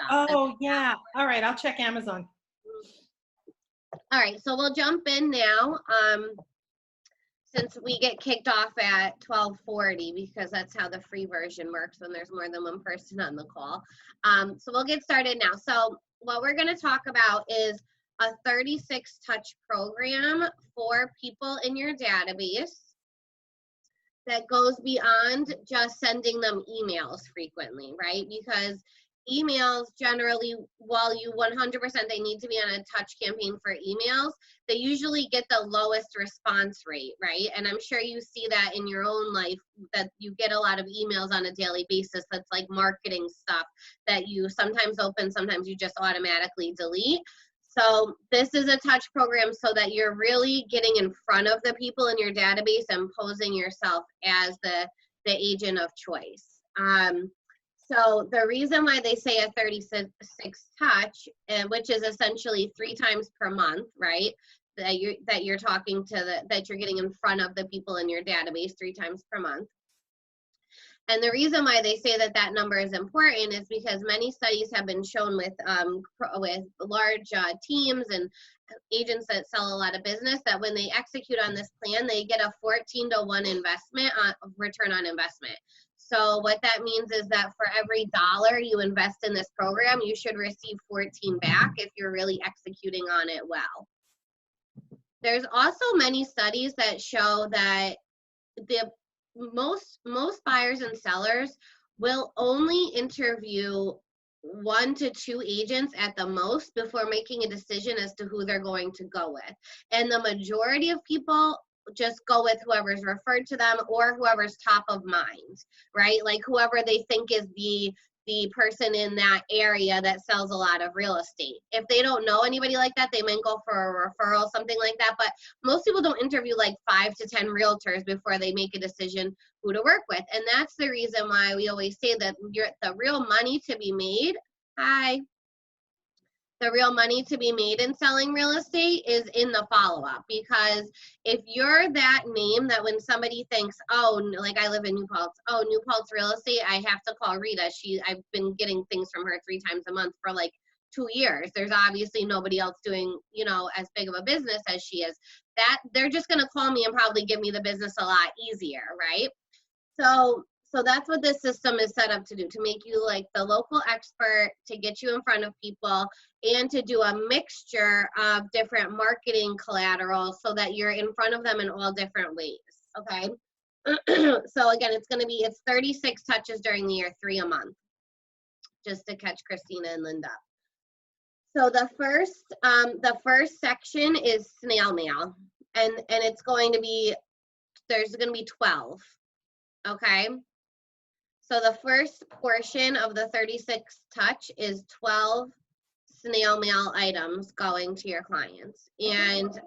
Oh, yeah. All right, I'll check Amazon. All right, so we'll jump in now. Since we get kicked off at 12:40 because that's how the free version works when there's more than one person on the call. So we'll get started now. So what we're going to talk about is a 36 touch program for people in your database that goes beyond just sending them emails frequently, right? Because emails generally, while you 100% they need to be on a touch campaign for emails, they usually get the lowest response rate, right? And I'm sure you see that in your own life, that you get a lot of emails on a daily basis that's like marketing stuff that you sometimes open, sometimes you just automatically delete. So this is a touch program so that you're really getting in front of the people in your database and posing yourself as the agent of choice. So the reason why they say a 36 touch, which is essentially 3 times per month, right? That you're talking to that you're getting in front of the people in your database 3 times per month. And the reason why they say that that number is important is because many studies have been shown with large teams and agents that sell a lot of business that when they execute on this plan, they get a 14-to-1 investment return on investment. So what that means is that for every dollar you invest in this program, you should receive 14 back if you're really executing on it well. There's also many studies that show that the most buyers and sellers will only interview 1 to 2 agents at the most before making a decision as to who they're going to go with. And the majority of people just go with whoever's referred to them or whoever's top of mind, right? Like whoever they think is the person in that area that sells a lot of real estate. If they don't know anybody like that, they might go for a referral, something like that. But most people don't interview like 5 to 10 realtors before they make a decision who to work with. And that's the reason why we always say that the real money to be made, the real money to be made in selling real estate is in the follow-up. Because if you're that name that when somebody thinks, oh, like I live in New Paltz, oh, New Paltz Real Estate, I have to call Rita. I've been getting things from her 3 times a month for like 2 years. There's obviously nobody else doing, as big of a business as she is. That they're just going to call me and probably give me the business a lot easier, right? So that's what this system is set up to do, to make you like the local expert, to get you in front of people, and to do a mixture of different marketing collateral so that you're in front of them in all different ways, okay? So again, it's 36 touches during the year, 3 a month, just to catch Christina and Linda. So the first section is snail mail, and it's going to be, there's going to be 12, okay? So the first portion of the 36 touch is 12 snail mail items going to your clients. And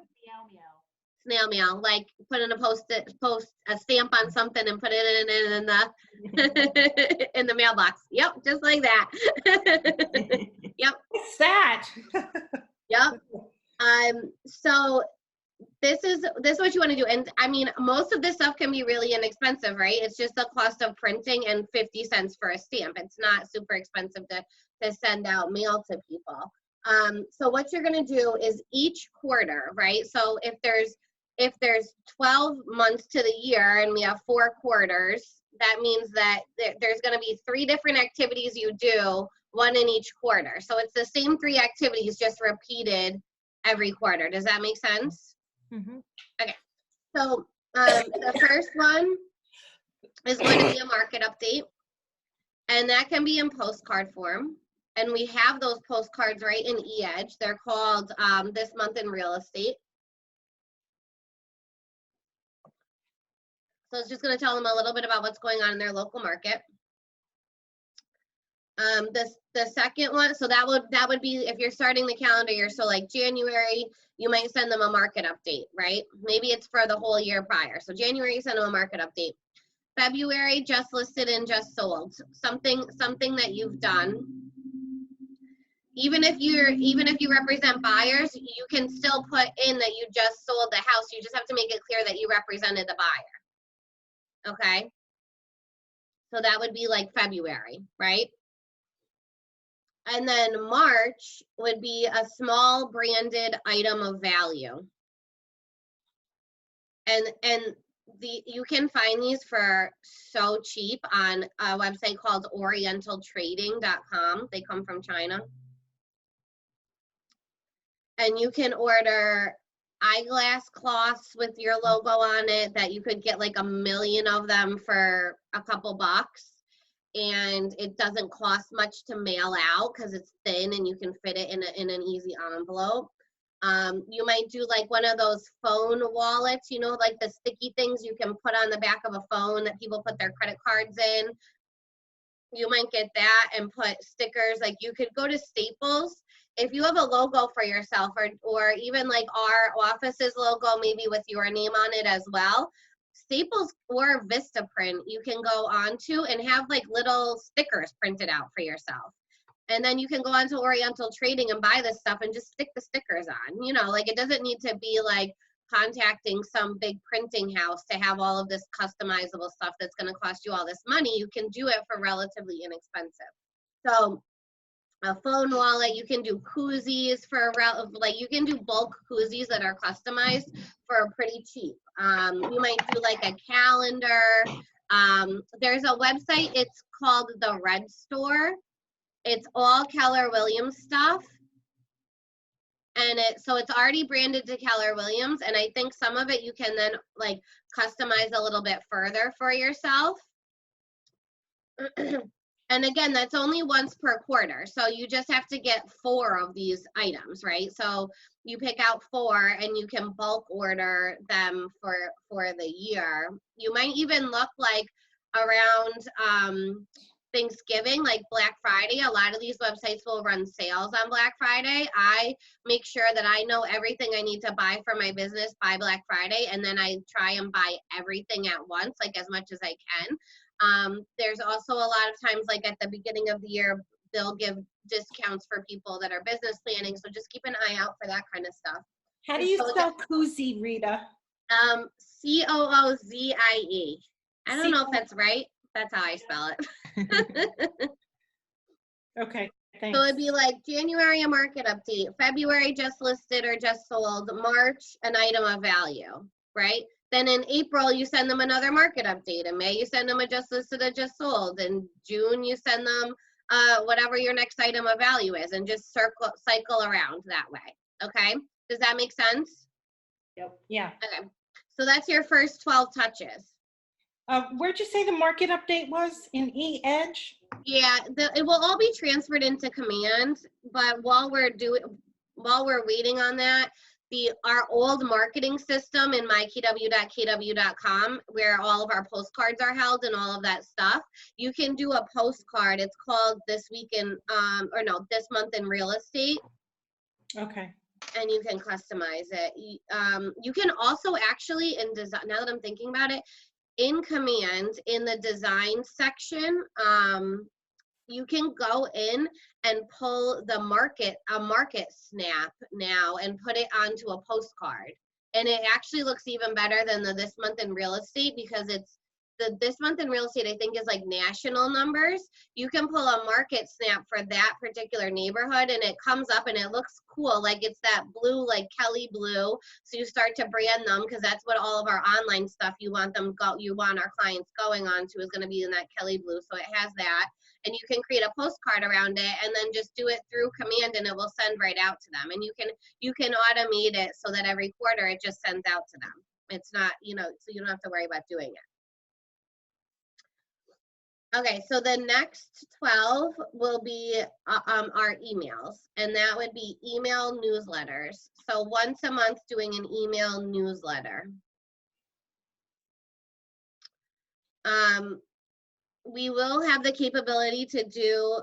snail mail, like put in post a stamp on something and put it in the in the mailbox. Yep, just like that. Yep. What's that? Yep. So this is what you want to do. And I mean, most of this stuff can be really inexpensive, right? It's just the cost of printing and 50 cents for a stamp. It's not super expensive to send out mail to people. So what you're going to do is each quarter, right? So if there's 12 months to the year and we have 4 quarters, that means that there's going to be 3 different activities you do, 1 in each quarter. So it's the same 3 activities, just repeated every quarter. Does that make sense? Mm-hmm. Okay, so the first one is going to be a market update, and that can be in postcard form. And we have those postcards right in eEdge. They're called This Month in Real Estate. So it's just going to tell them a little bit about what's going on in their local market. The second one, so that would be if you're starting the calendar year, so like January, you might send them a market update, right? Maybe it's for the whole year prior. So January, you send them a market update. February, just listed and just sold, something that you've done. Even if you represent buyers, you can still put in that you just sold the house. You just have to make it clear that you represented the buyer. Okay? So that would be like February, right? And then March would be a small branded item of value. And you can find these for so cheap on a website called orientaltrading.com. They come from China. And you can order eyeglass cloths with your logo on it that you could get like 1 million of them for a couple bucks. And it doesn't cost much to mail out because it's thin and you can fit it in an easy envelope. You might do like one of those phone wallets, you know, like the sticky things you can put on the back of a phone that people put their credit cards in. You might get that and put stickers. Like you could go to Staples. If you have a logo for yourself, or even like our office's logo, maybe with your name on it as well, Staples or Vistaprint, you can go onto and have like little stickers printed out for yourself. And then you can go onto Oriental Trading and buy this stuff and just stick the stickers on. You know, like it doesn't need to be like contacting some big printing house to have all of this customizable stuff that's going to cost you all this money. You can do it for relatively inexpensive. So a phone wallet, you can do koozies for like you can do bulk koozies that are customized for pretty cheap. You might do like a calendar. There's a website, it's called the Red Store. It's all Keller Williams stuff. And so it's already branded to Keller Williams, and I think some of it you can then like customize a little bit further for yourself. And again, that's only once per quarter. So you just have to get 4 of these items, right? So you pick out 4 and you can bulk order them for the year. You might even look like around Thanksgiving, like Black Friday. A lot of these websites will run sales on Black Friday. I make sure that I know everything I need to buy for my business by Black Friday, and then I try and buy everything at once, like as much as I can. There's also a lot of times, like at the beginning of the year, they'll give discounts for people that are business planning. So just keep an eye out for that kind of stuff. How do you spell koozie, Rita? Coozie. I don't know if that's right. That's how I spell it. Okay, thanks. So it'd be like January, a market update. February, just listed or just sold. March, an item of value, right? Then in April, you send them another market update. In May, you send them a just listed or just sold. In June, you send them whatever your next item of value is, and just cycle around that way. Okay? Does that make sense? Yep. Yeah. Okay. So that's your first 12 touches. Where'd you say the market update was? In E-Edge? Yeah, it will all be transferred into Command, but while we're waiting on that, our old marketing system in mykw.kw.com, where all of our postcards are held and all of that stuff, you can do a postcard. It's called This Month in Real Estate. Okay. And you can customize it. You can also actually, in design, now that I'm thinking about it, in Command, in the design section, you can go in and pull a market snap now and put it onto a postcard. And it actually looks even better than the This Month in Real Estate, because it's This Month in Real Estate, I think, is like national numbers. You can pull a market snap for that particular neighborhood, and it comes up and it looks cool. Like it's that blue, like Kelly blue. So you start to brand them, because that's what all of our online stuff you want our clients going on to is going to be in that Kelly blue. So it has that. And you can create a postcard around it and then just do it through Command, and it will send right out to them. And you can automate it so that every quarter it just sends out to them. It's not, so you don't have to worry about doing it. Okay, so the next 12 will be our emails, and that would be email newsletters. So once a month doing an email newsletter. We will have the capability to do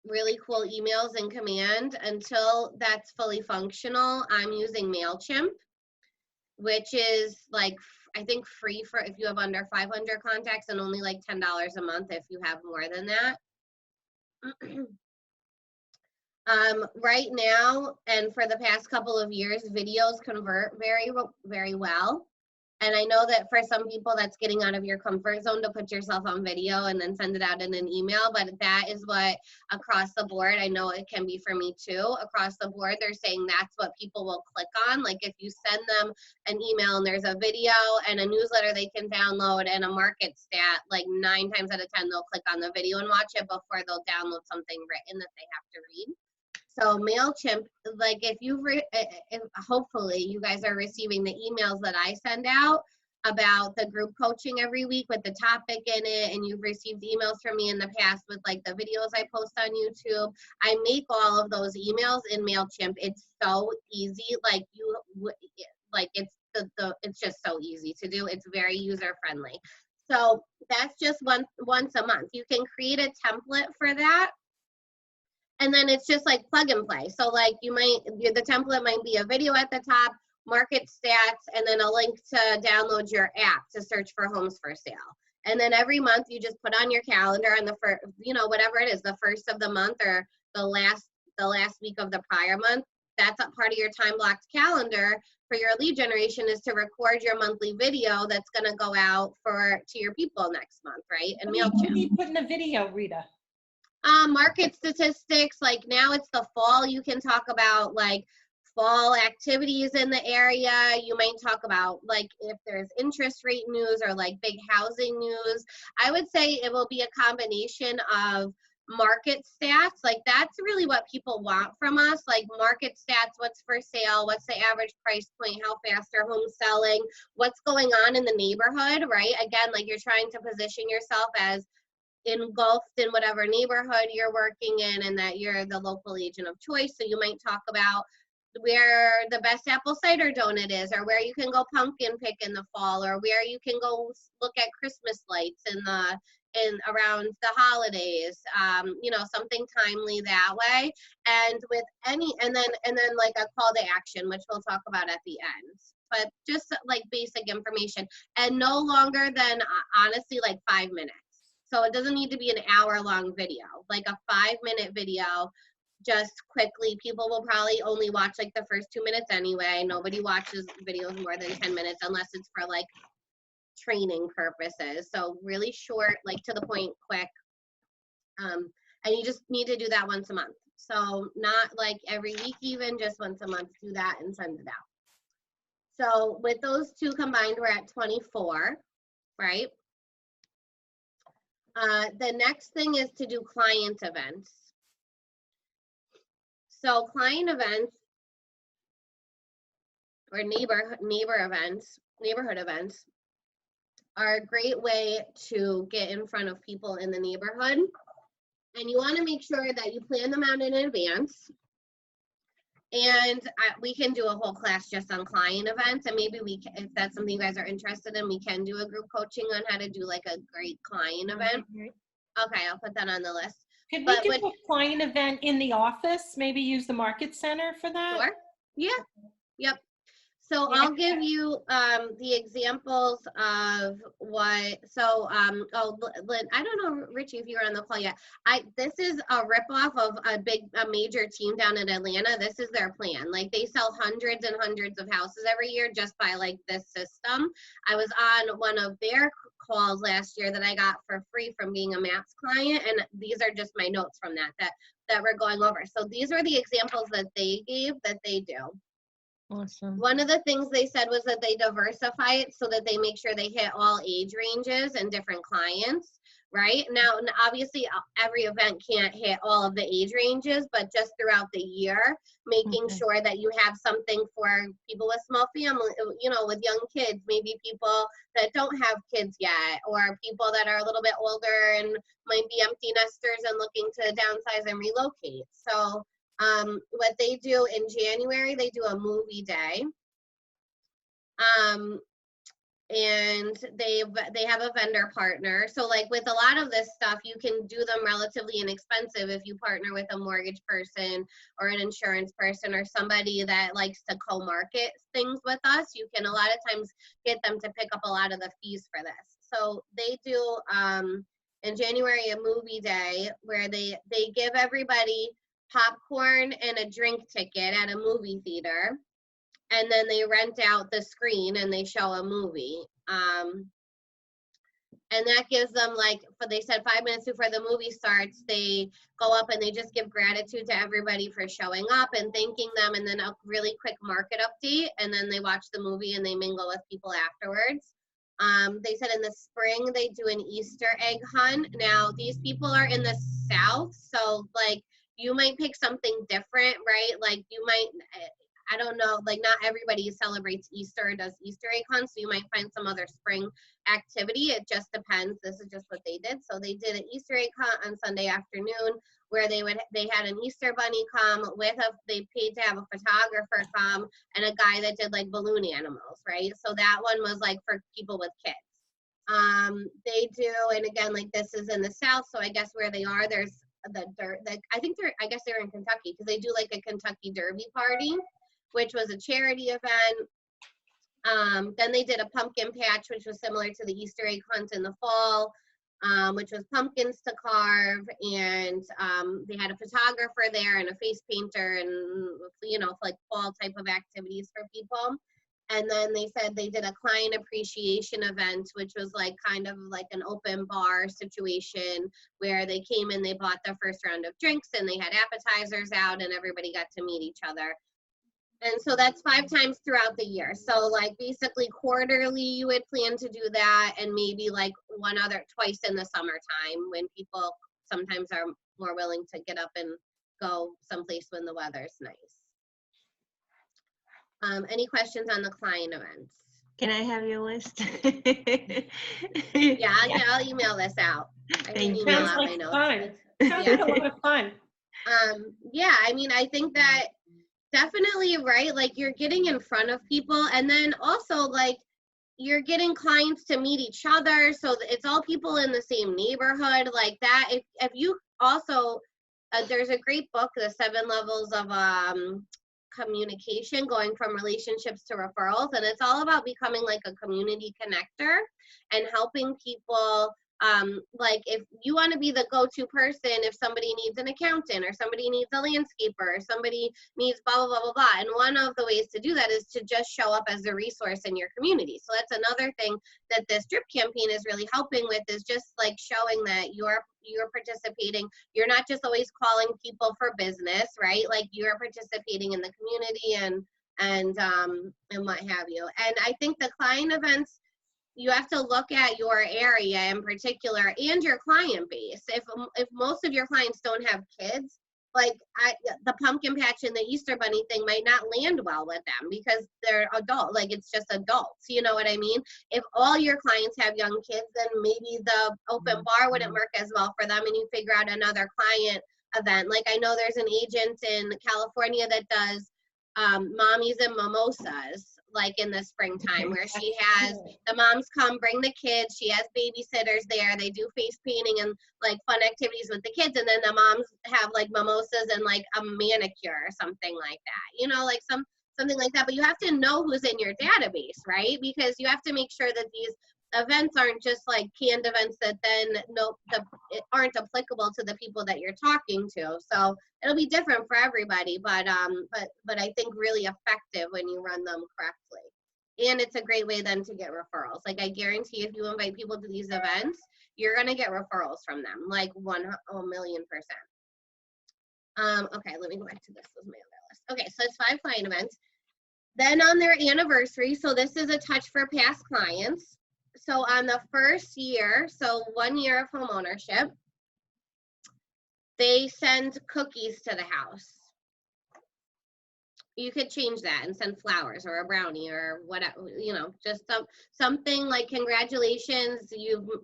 really cool emails in Command. Until that's fully functional, I'm using MailChimp, which is like, I think free for if you have under 500 contacts, and only like $10 a month if you have more than that. Right now, and for the past couple of years, videos convert very, very well. And I know that for some people that's getting out of your comfort zone to put yourself on video and then send it out in an email, but that is what across the board, I know it can be for me too, across the board, they're saying that's what people will click on. Like if you send them an email and there's a video and a newsletter they can download and a market stat, like 9 times out of 10, they'll click on the video and watch it before they'll download something written that they have to read. So MailChimp, like if hopefully you guys are receiving the emails that I send out about the group coaching every week with the topic in it, and you've received emails from me in the past with like the videos I post on YouTube. I make all of those emails in MailChimp. It's so easy. Like it's just so easy to do. It's very user friendly. So that's just once a month. You can create a template for that. And then it's just like plug and play. So like the template might be a video at the top, market stats, and then a link to download your app to search for homes for sale. And then every month you just put on your calendar on the first, whatever it is, the first of the month or the last week of the prior month, that's a part of your time blocked calendar for your lead generation is to record your monthly video that's going to go out to your people next month, right? And What do you put in the video, Rita? Market statistics, like now it's the fall, you can talk about like fall activities in the area. You might talk about like if there's interest rate news or like big housing news. I would say it will be a combination of market stats. Like that's really what people want from us, like market stats, what's for sale, what's the average price point, how fast are homes selling, what's going on in the neighborhood, right? Again, like you're trying to position yourself as engulfed in whatever neighborhood you're working in and that you're the local agent of choice. So you might talk about where the best apple cider donut is, or where you can go pumpkin pick in the fall, or where you can go look at Christmas lights around the holidays, something timely that way. And with and then like a call to action, which we'll talk about at the end. But just like basic information, and no longer than honestly like 5 minutes. So it doesn't need to be an hour-long video, like a 5-minute video, just quickly. People will probably only watch like the first 2 minutes anyway. Nobody watches videos more than 10 minutes unless it's for like training purposes. So really short, like to the point, quick. And you just need to do that once a month. So not like every week even, just once a month, do that and send it out. So with those two combined, we're at 24, right? The next thing is to do client events. So client events or neighborhood events are a great way to get in front of people in the neighborhood. And you want to make sure that you plan them out in advance. And we can do a whole class just on client events, and maybe if that's something you guys are interested in, we can do a group coaching on how to do like a great client event. Okay, I'll put that on the list. Could we do a client event in the office? Maybe use the market center for that? Sure. Yeah. Yep. So yeah. I'll give you the examples of what. So Lynn, I don't know, Richie, if you were on the call yet. This is a ripoff of a major team down in Atlanta. This is their plan. Like they sell hundreds and hundreds of houses every year just by like this system. I was on one of their calls last year that I got for free from being a MAPS client, and these are just my notes from that we're going over. So these are the examples that they gave that they do. Awesome. One of the things they said was that they diversify it so that they make sure they hit all age ranges and different clients, right? Now, obviously, every event can't hit all of the age ranges, but just throughout the year, making sure that you have something for people with small families, with young kids, maybe people that don't have kids yet, or people that are a little bit older and might be empty nesters and looking to downsize and relocate. So what they do in January, they do a movie day. And they have a vendor partner. So like with a lot of this stuff, you can do them relatively inexpensive if you partner with a mortgage person or an insurance person or somebody that likes to co-market things with us. You can a lot of times get them to pick up a lot of the fees for this. So they do in January a movie day where they give everybody popcorn and a drink ticket at a movie theater. and then they rent out the screen and they show a movie. And that gives them like, they said 5 minutes before the movie starts, they go up and they just give gratitude to everybody for showing up and thanking them, and then a really quick market update, and then they watch the movie and they mingle with people afterwards. They said in the spring they do an Easter egg hunt. Now these people are in the South, so like you might pick something different, right? Like you might, I don't know, like not everybody celebrates Easter or does Easter egg hunts, so you might find some other spring activity. It just depends. This is just what they did. So they did an Easter egg hunt on Sunday afternoon where they had an Easter bunny come with they paid to have a photographer come and a guy that did like balloon animals, right? So that one was like for people with kids. They do, and again, like this is in the South, so I guess where they are, there's I guess they're in Kentucky, because they do like a Kentucky Derby party, which was a charity event. Then they did a pumpkin patch, which was similar to the Easter egg hunt in the fall, which was pumpkins to carve, and they had a photographer there and a face painter, and you know, like fall type of activities for people. And then they said they did a client appreciation event, which was like kind of like an open bar situation where they came in, they bought their first round of drinks, and they had appetizers out, and everybody got to meet each other. And so that's 5 times throughout the year. So like basically quarterly you would plan to do that, and maybe like twice in the summertime when people sometimes are more willing to get up and go someplace when the weather's nice. Any questions on the client events? Can I have your list? Yeah, I'll email this out. I can email Sounds out like my notes. fun. Sounds like a lot of fun. Yeah, I mean, I think that definitely, right? Like you're getting in front of people, and then also like you're getting clients to meet each other, so it's all people in the same neighborhood like that. If you also there's a great book, The 7 Levels of Communication, going from relationships to referrals, and it's all about becoming like a community connector and helping people. Like if you want to be the go-to person, if somebody needs an accountant or somebody needs a landscaper or somebody needs blah, blah, blah, blah, blah. And one of the ways to do that is to just show up as a resource in your community. So that's another thing that this drip campaign is really helping with, is just like showing that you're participating. You're not just always calling people for business, right? Like you're participating in the community and what have you. And I think the client events, you have to look at your area in particular and your client base. If most of your clients don't have kids, like the pumpkin patch and the Easter bunny thing might not land well with them because they're adult, like it's just adults, you know what I mean? If all your clients have young kids, then maybe the open bar wouldn't work as well for them, and you figure out another client event. Like I know there's an agent in California that does mommies and mimosas, like in the springtime, where she has the moms come bring the kids, she has babysitters there, they do face painting and like fun activities with the kids, and then the moms have like mimosas and like a manicure or something like that, you know, like something like that. But you have to know who's in your database, right? Because you have to make sure that these events aren't just like canned events that then aren't applicable to the people that you're talking to. So it'll be different for everybody, but I think really effective when you run them correctly. And it's a great way then to get referrals. Like I guarantee if you invite people to these events, you're gonna get referrals from them, like 1,000,000%. Okay, let me go back to this. This is my other list. Okay, so it's 5 client events. Then on their anniversary, so this is a touch for past clients. So on the first year, so 1 year of home ownership, they send cookies to the house. You could change that and send flowers or a brownie or whatever, you know, just something like congratulations,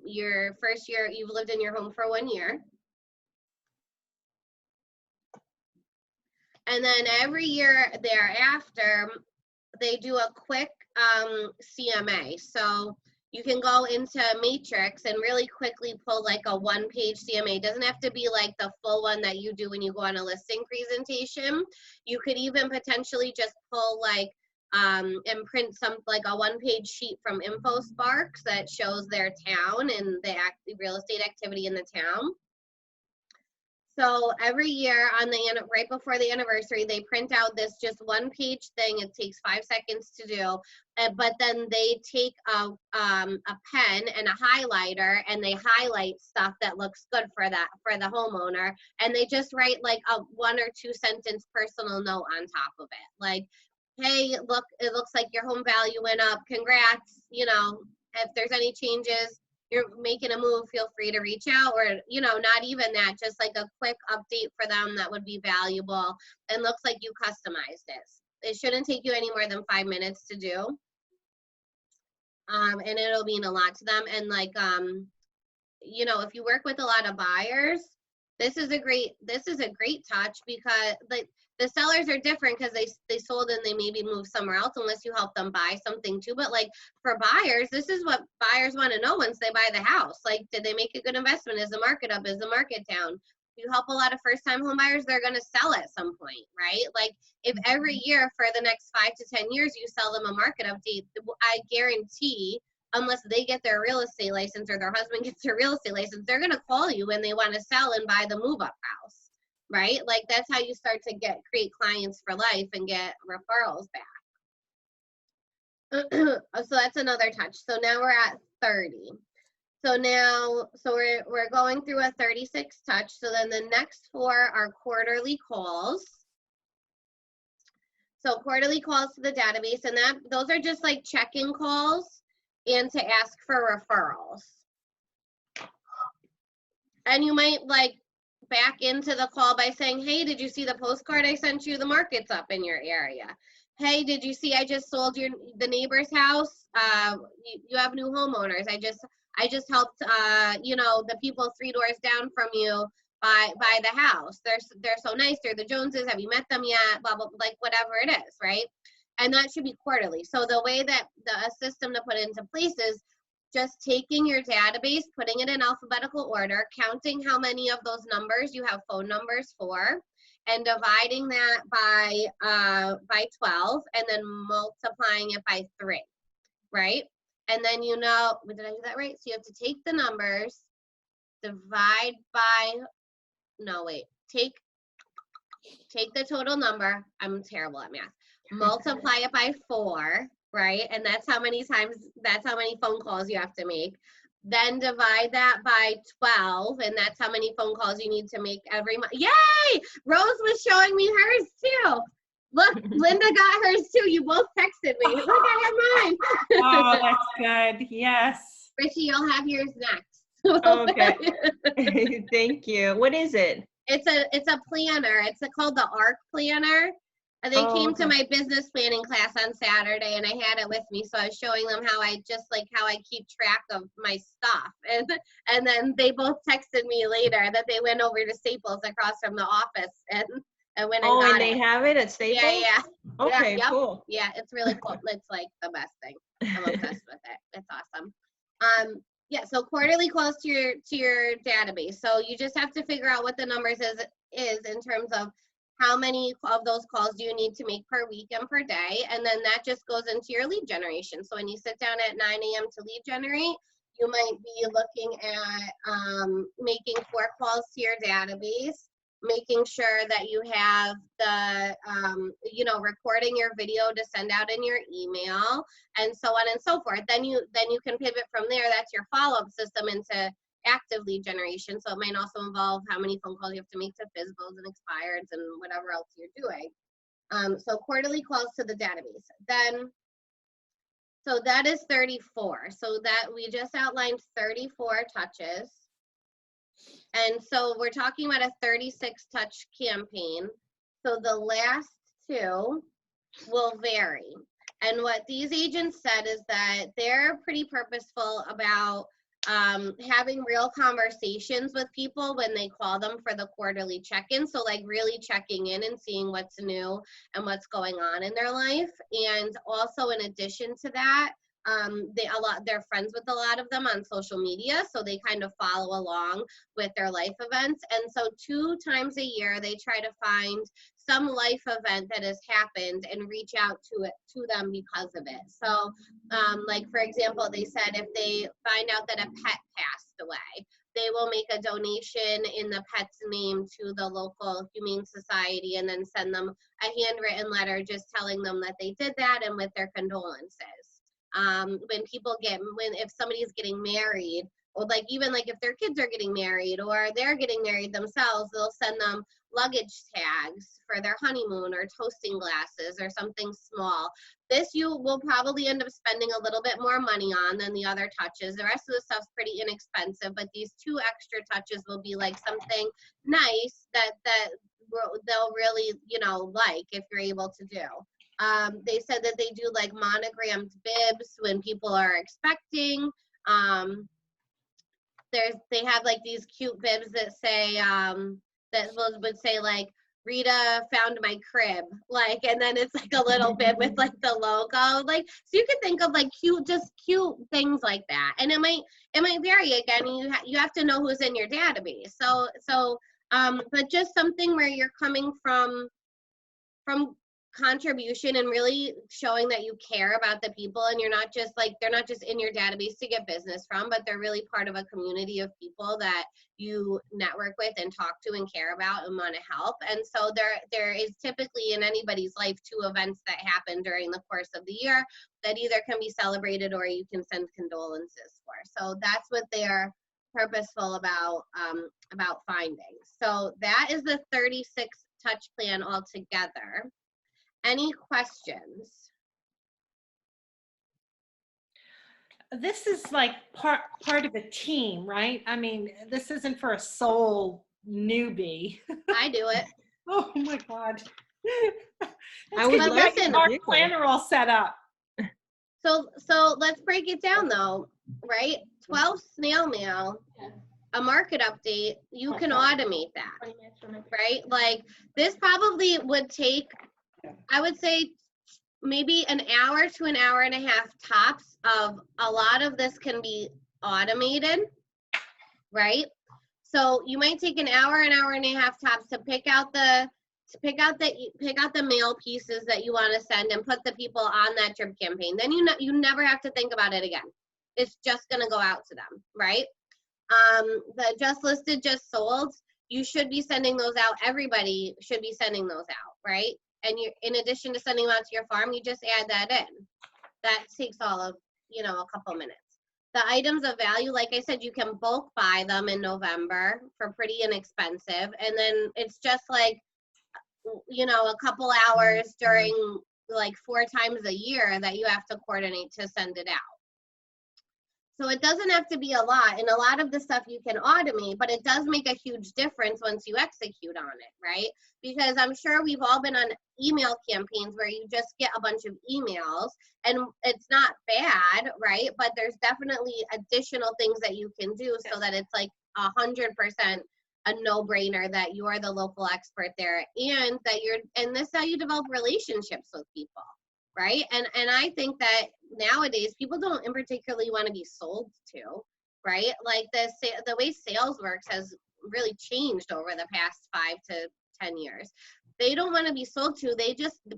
your first year, you've lived in your home for 1 year. And then every year thereafter, they do a quick CMA. So you can go into Matrix and really quickly pull like a 1-page CMA. It doesn't have to be like the full one that you do when you go on a listing presentation. You could even potentially just pull like and print like a 1-page sheet from InfoSparks that shows their town and the real estate activity in the town. So every year on the right before the anniversary, they print out this just 1-page thing. It takes 5 seconds to do, but then they take a pen and a highlighter and they highlight stuff that looks good for the homeowner, and they just write like a 1 or 2 sentence personal note on top of it, like, hey, look, it looks like your home value went up. Congrats. If there's any changes, you're making a move, feel free to reach out, or, not even that, just like a quick update for them that would be valuable and looks like you customized it. It shouldn't take you any more than 5 minutes to do. And it'll mean a lot to them. And like, if you work with a lot of buyers, this is a great touch, because like the sellers are different because they sold and they maybe moved somewhere else, unless you help them buy something too. But like for buyers, this is what buyers want to know once they buy the house. Like, did they make a good investment? Is the market up? Is the market down? If you help a lot of first-time home buyers, they're going to sell at some point, right? Like, if every year for the next 5 to 10 years you sell them a market update, I guarantee, unless they get their real estate license or their husband gets their real estate license, they're going to call you when they want to sell and buy the move-up house, right? Like, that's how you start to create clients for life and get referrals back. So that's another touch. So now we're at 30. So we're going through a 36 touch. So then the next 4 are quarterly calls. So quarterly calls to the database, and those are just like check-in calls and to ask for referrals. And you might like back into the call by saying, hey, did you see the postcard I sent you? The market's up in your area. Hey, did you see I just sold the neighbor's house? You have new homeowners. I just helped the people 3 doors down from you buy the house. They're so nice. They're the Joneses. Have you met them yet? Blah blah, like whatever it is, right? And that should be quarterly. So the way that the system to put into place is just taking your database, putting it in alphabetical order, counting how many of those numbers you have phone numbers for, and dividing that by 12, and then multiplying it by 3, right? And then did I do that right? So you have to take the numbers, divide by, take the total number. I'm terrible at math. Multiply it by 4, right? And that's how many phone calls you have to make. Then divide that by 12, and that's how many phone calls you need to make every month. Yay! Rose was showing me hers too. Look, Linda got hers too. You both texted me. Look, I have mine. Oh, that's good. Yes. Richie, you'll have yours next. Okay. Thank you. What is it? It's a planner. It's called the ARC planner. And they came to my business planning class on Saturday, and I had it with me. So I was showing them how I keep track of my stuff. And then they both texted me later that they went over to Staples across from the office and went and got and they have it at Staples? Yeah. Okay, Yep. cool. Yeah, it's really cool. It's like the best thing. I'm obsessed with it. It's awesome. Yeah, so quarterly calls to your database. So you just have to figure out what the numbers is in terms of how many of those calls do you need to make per week and per day, and then that just goes into your lead generation. So when you sit down at 9 a.m. to lead generate, you might be looking at making 4 calls to your database, making sure that you have the recording your video to send out in your email, and so on and so forth. Then you can pivot from there. That's your follow-up system into active lead generation. So it might also involve how many phone calls you have to make to physicals and expireds and whatever else you're doing. So quarterly calls to the database. Then, so that is 34. So that we just outlined 34 touches. And so we're talking about a 36 touch campaign. So the last 2 will vary. And what these agents said is that they're pretty purposeful about having real conversations with people when they call them for the quarterly check-in. So like really checking in and seeing what's new and what's going on in their life. And also in addition to that, they're friends with a lot of them on social media, so they kind of follow along with their life events. And so 2 times a year they try to find some life event that has happened and reach out to them because of it. So like for example, they said if they find out that a pet passed away, they will make a donation in the pet's name to the local humane society and then send them a handwritten letter just telling them that they did that and with their condolences. If somebody's getting married, or like even like if their kids are getting married or they're getting married themselves, they'll send them luggage tags for their honeymoon or toasting glasses or something small. This you will probably end up spending a little bit more money on than the other touches. The rest of the stuff's pretty inexpensive, but these 2 extra touches will be like something nice that they'll really, like if you're able to do. They said that they do like monogrammed bibs when people are expecting. They have like these cute bibs that say that would say like Rita found my crib, like, and then it's like a little bib with like the logo, like, so you can think of like cute things like that. And it might vary again. You have to know who's in your database. So but just something where you're coming from contribution and really showing that you care about the people, and you're not just like, they're not just in your database to get business from, but they're really part of a community of people that you network with and talk to and care about and want to help. And so there is typically in anybody's life 2 events that happen during the course of the year that either can be celebrated or you can send condolences for. So that's what they're purposeful about finding. So that is the 36 touch plan altogether. Any questions? This is like part of a team, right? I mean, this isn't for a sole newbie. I do it. Oh my God. I would But love listen, to our do planner all set up. So let's break it down though, right? 12 snail mail, a market update, you can automate that, right? Like this probably would take, I would say, maybe an hour to an hour and a half tops. Of a lot of this can be automated, right? So you might take an hour and a half tops to pick out the mail pieces that you want to send and put the people on that drip campaign. Then you never have to think about it again. It's just gonna go out to them, right? The just listed, just sold, you should be sending those out. Everybody should be sending those out, right? And you, in addition to sending them out to your farm, you just add that in. That takes all of, a couple minutes. The items of value, like I said, you can bulk buy them in November for pretty inexpensive. And then it's just like, a couple hours during like 4 times a year that you have to coordinate to send it out. So it doesn't have to be a lot, and a lot of the stuff you can automate, but it does make a huge difference once you execute on it, right? Because I'm sure we've all been on email campaigns where you just get a bunch of emails, and it's not bad, right? But there's definitely additional things that you can do so that it's like 100% a no-brainer that you're the local expert there, and this is how you develop relationships with people. Right. And I think that nowadays people don't in particularly want to be sold to, right? Like the way sales works has really changed over the past 5 to 10 years. They don't want to be sold to,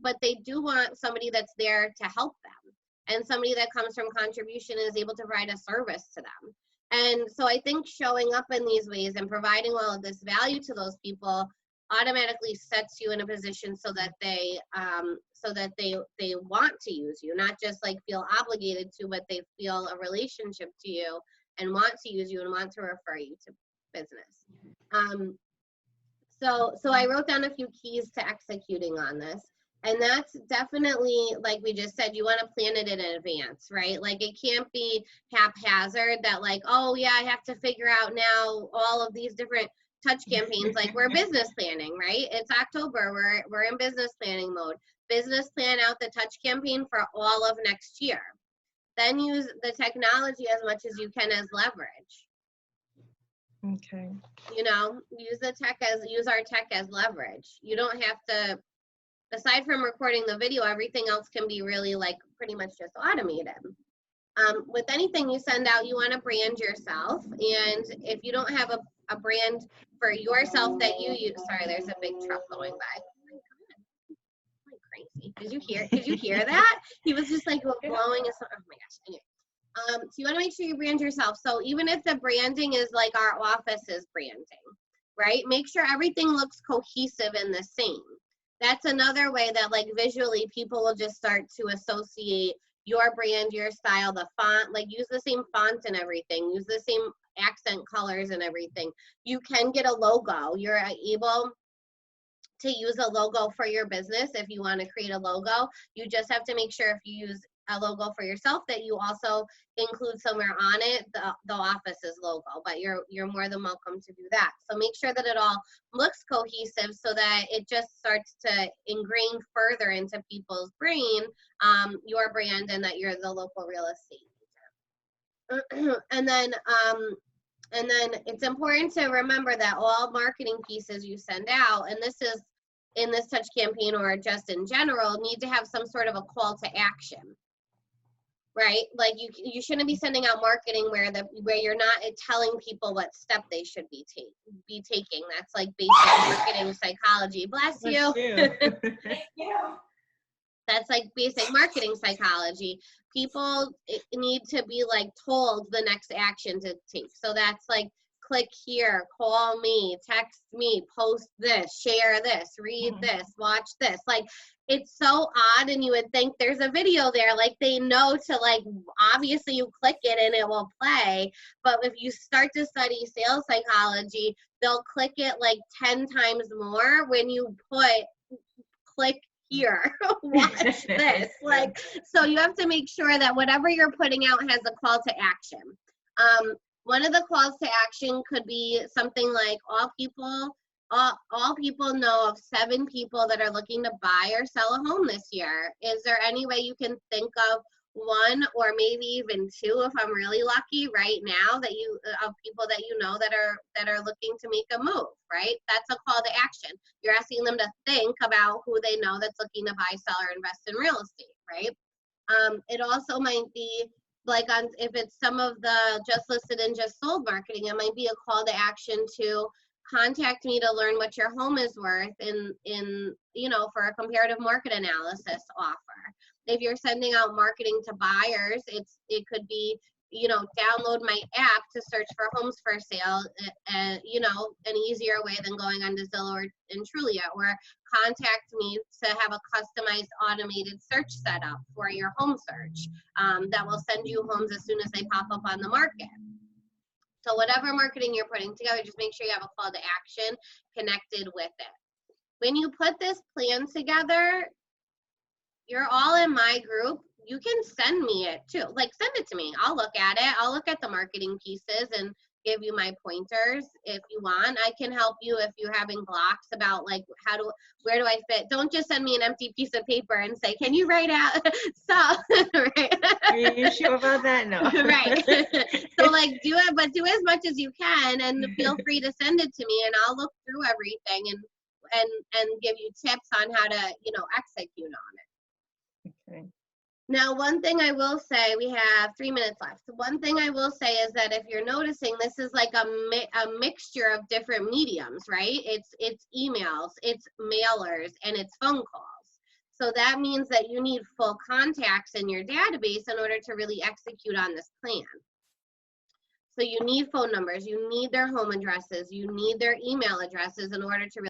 but they do want somebody that's there to help them, and somebody that comes from contribution and is able to provide a service to them. And so I think showing up in these ways and providing all of this value to those people automatically sets you in a position so that they want to use you, not just like feel obligated to, but they feel a relationship to you and want to use you and want to refer you to business. So I wrote down a few keys to executing on this. And that's definitely, like we just said, you want to plan it in advance, right? Like it can't be haphazard that like, oh yeah, I have to figure out now all of these different touch campaigns. Like we're business planning, right? It's October, we're in business planning mode. Business plan out the touch campaign for all of next year. Then use the technology as much as you can as leverage. Okay. Use our tech as leverage. You don't have to, aside from recording the video, everything else can be really like pretty much just automated. With anything you send out, you want to brand yourself. And if you don't have a brand for yourself that you use, sorry, there's a big truck going by. Like crazy. Did you hear that? He was just like blowing us. Oh my gosh. Anyway. So you want to make sure you brand yourself. So even if the branding is like our office's branding, right? Make sure everything looks cohesive and the same. That's another way that like visually people will just start to associate your brand, your style, the font, like use the same font and everything, use the same accent colors and everything. You can get a logo. You're able to use a logo for your business if you want to create a logo. You just have to make sure if you use a logo for yourself that you also include somewhere on it the office's logo, but you're more than welcome to do that. So make sure that it all looks cohesive so that it just starts to ingrain further into people's brain your brand and that you're the local real estate agent. And then it's important to remember that all marketing pieces you send out, and this is in this touch campaign or just in general, need to have some sort of a call to action, right? Like you shouldn't be sending out marketing where you're not telling people what step they should be taking. That's like basic marketing psychology. Bless you. Thank you. That's like basic marketing psychology. People need to be like told the next action to take. So that's like click here, call me, text me, post this, share this, read this, watch this. Like it's so odd, and you would think there's a video there, like they know to like, obviously you click it and it will play. But if you start to study sales psychology, they'll click it like 10 times more when you put click here, watch this. Like, so you have to make sure that whatever you're putting out has a call to action. One of the calls to action could be something like all people know of 7 people that are looking to buy or sell a home this year. Is there any way you can think of 1 or maybe even 2 if I'm really lucky right now that of people that you know that are looking to make a move, right? That's a call to action. You're asking them to think about who they know that's looking to buy, sell, or invest in real estate, right? It also might be like if it's some of the just listed and just sold marketing, it might be a call to action to contact me to learn what your home is worth in for a comparative market analysis offer. If you're sending out marketing to buyers, it could be, download my app to search for homes for sale, and an easier way than going on to Zillow and Trulia, or contact me to have a customized automated search setup for your home search that will send you homes as soon as they pop up on the market. So whatever marketing you're putting together, just make sure you have a call to action connected with it. When you put this plan together, you're all in my group. You can send me it too. Like send it to me. I'll look at it. I'll look at the marketing pieces and give you my pointers if you want. I can help you if you're having blocks about like where do I fit. Don't just send me an empty piece of paper and say, can you write out right? Are you sure about that? No. Right. So like do it, but do as much as you can, and feel free to send it to me, and I'll look through everything and give you tips on how to execute on it. Okay. Now, one thing I will say, we have 3 minutes left. So one thing I will say is that if you're noticing, this is like a mixture of different mediums, right? It's emails, it's mailers, and it's phone calls. So that means that you need full contacts in your database in order to really execute on this plan. So you need phone numbers, you need their home addresses, you need their email addresses in order to really